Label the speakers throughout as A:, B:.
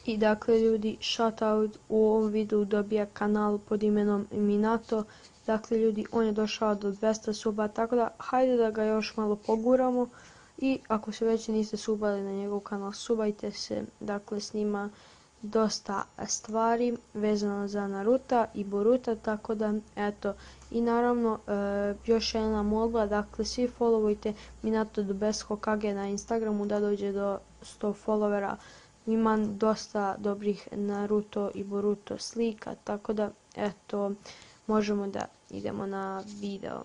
A: I dakle ljudi, shoutout u ovom videu dobija kanal pod imenom Minato. Dakle ljudi, on je došao do 200 suba, tako da hajde da ga još malo poguramo. I ako se već niste subali na njegov kanal, subajte se. Dakle, snima dosta stvari vezano za Naruto i Boruto, tako da eto. I naravno još jedna molba, dakle svi followujte Minato the Best Hokage na Instagramu da dođe do 100 followera. Imam dosta dobrih Naruto i Boruto slika, tako da eto, možemo da idemo na video.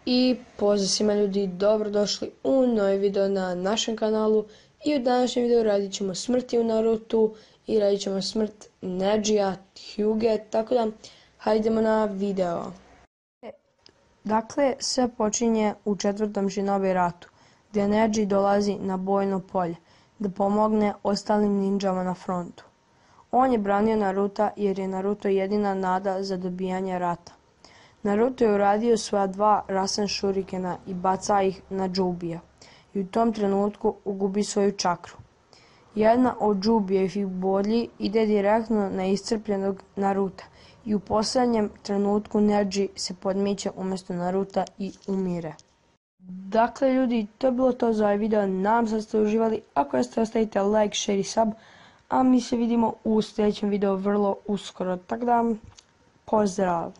A: I pozdrav svima ljudi, dobrodošli u novi video na našem kanalu. I u današnjem videu radit ćemo smrti u Narutu i radit ćemo smrt Nejija Hyuge, tako da hajdemo na video. Dakle, sve počinje u 4. Shinobi ratu, gdje Neji dolazi na bojno polje da pomogne ostalim ninjama na frontu. On je branio Naruta jer je Naruto jedina nada za dobijanje rata. Naruto je uradio svoja 2 Rasen Shurikena i baca ih na Džubija i u tom trenutku ugubi svoju čakru. Jedna od Džubijevih bolji ide direktno na iscrpljenog Naruta i u posljednjem trenutku Neji se podmiće umjesto Naruta i umire. Dakle ljudi, to je bilo to za ovaj video, nadam se da ste uživali. Ako jeste, ostavite like, share i sub, a mi se vidimo u sljedećem videu vrlo uskoro, tako da pozdrav!